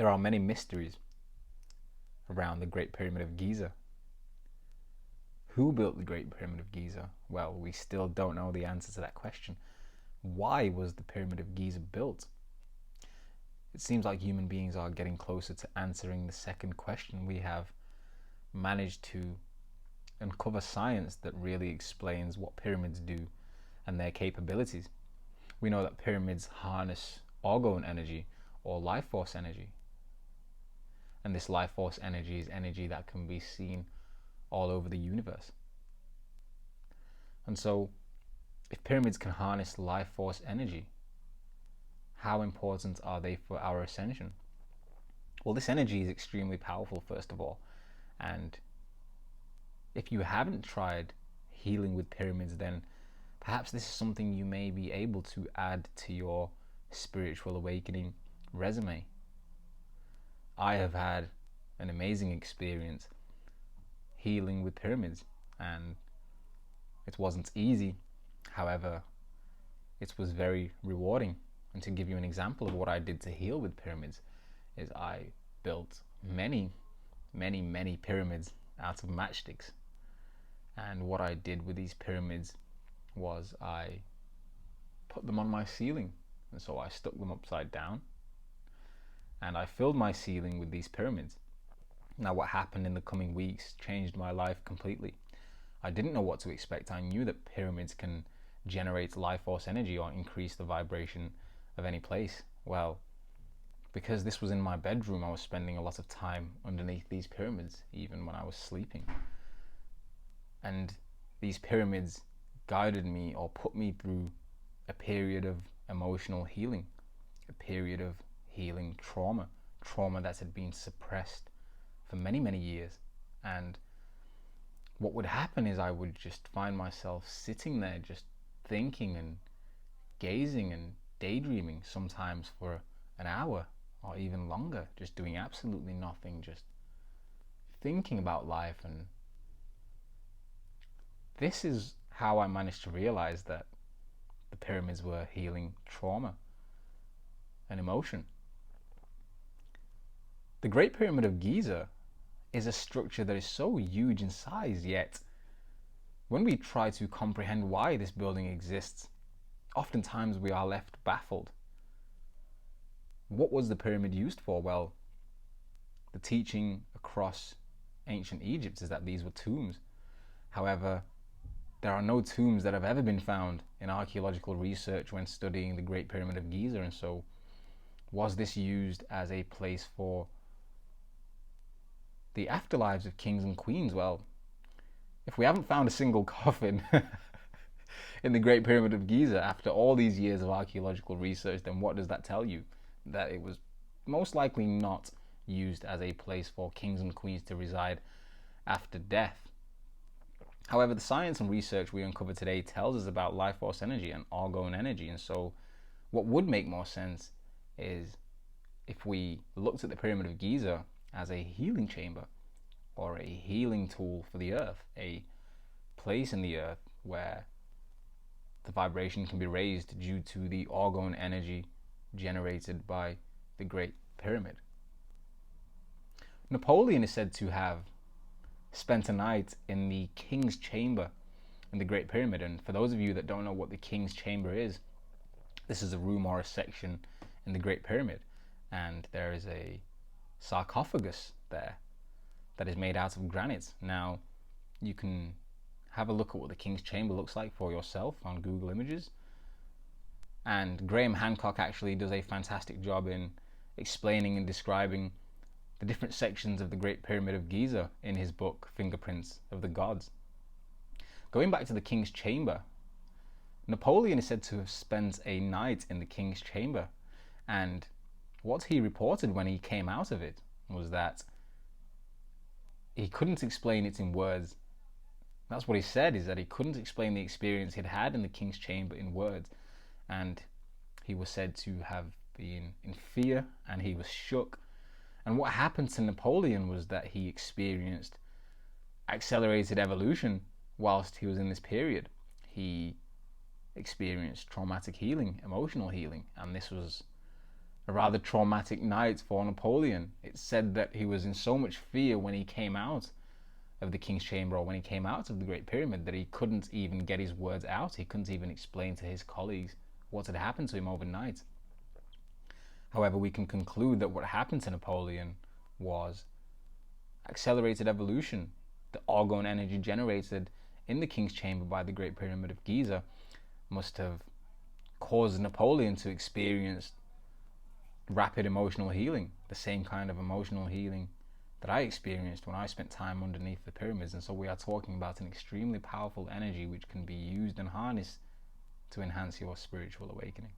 There are many mysteries around the Great Pyramid of Giza. Who built the Great Pyramid of Giza? Well, we still don't know the answer to that question. Why was the Pyramid of Giza built? It seems like human beings are getting closer to answering the second question. We have managed to uncover science that really explains what pyramids do and their capabilities. We know that pyramids harness orgone energy or life force energy. And this life force energy is energy that can be seen all over the universe. And so, if pyramids can harness life force energy, how important are they for our ascension? Well, this energy is extremely powerful, first of all. And if you haven't tried healing with pyramids, then perhaps this is something you may be able to add to your spiritual awakening resume. I have had an amazing experience healing with pyramids, and it wasn't easy. However, it was very rewarding. And to give you an example of what I did to heal with pyramids, is I built many pyramids out of matchsticks. And what I did with these pyramids was I put them on my ceiling. And so I stuck them upside down and I filled my ceiling with these pyramids. Now, what happened in the coming weeks changed my life completely. I didn't know what to expect. I knew that pyramids can generate life force energy or increase the vibration of any place. Well, because this was in my bedroom, I was spending a lot of time underneath these pyramids, even when I was sleeping. And these pyramids guided me or put me through a period of emotional healing, a period of healing trauma that had been suppressed for many years. And what would happen is I would just find myself sitting there just thinking and gazing and daydreaming, sometimes for an hour or even longer, just doing absolutely nothing, just thinking about life. And this is how I managed to realize that the pyramids were healing trauma and emotion. The Great Pyramid of Giza is a structure that is so huge in size, yet when we try to comprehend why this building exists, oftentimes we are left baffled. What was the pyramid used for? Well, the teaching across ancient Egypt is that these were tombs. However, there are no tombs that have ever been found in archaeological research when studying the Great Pyramid of Giza, and so was this used as a place for the afterlives of kings and queens? Well, if we haven't found a single coffin in the Great Pyramid of Giza after all these years of archaeological research, then what does that tell you? That it was most likely not used as a place for kings and queens to reside after death. However, the science and research we uncover today tells us about life force energy and orgone energy, and so what would make more sense is if we looked at the Pyramid of Giza as a healing chamber or a healing tool for the earth, a place in the earth where the vibration can be raised due to the orgone energy generated by the Great Pyramid. Napoleon is said to have spent a night in the King's Chamber in the Great Pyramid, and for those of you that don't know what the King's Chamber is, this is a room or a section in the Great Pyramid, and there is a sarcophagus there that is made out of granite. Now, you can have a look at what the King's Chamber looks like for yourself on Google Images, and Graham Hancock actually does a fantastic job in explaining and describing the different sections of the Great Pyramid of Giza in his book Fingerprints of the Gods. Going back to the King's Chamber, Napoleon is said to have spent a night in the King's Chamber, and what he reported when he came out of it was that he couldn't explain it in words. That's what he said, is that he couldn't explain the experience he'd had in the King's Chamber in words, and he was said to have been in fear and he was shook. And what happened to Napoleon was that he experienced accelerated evolution whilst he was in this period. He experienced traumatic healing, emotional healing, and this was a rather traumatic night for Napoleon. It's said that he was in so much fear when he came out of the King's Chamber, or when he came out of the Great Pyramid, that he couldn't even get his words out. He couldn't even explain to his colleagues what had happened to him overnight. However, we can conclude that what happened to Napoleon was accelerated evolution. The argon energy generated in the King's Chamber by the Great Pyramid of Giza must have caused Napoleon to experience rapid emotional healing, the same kind of emotional healing that I experienced when I spent time underneath the pyramids. And so we are talking about an extremely powerful energy which can be used and harnessed to enhance your spiritual awakening.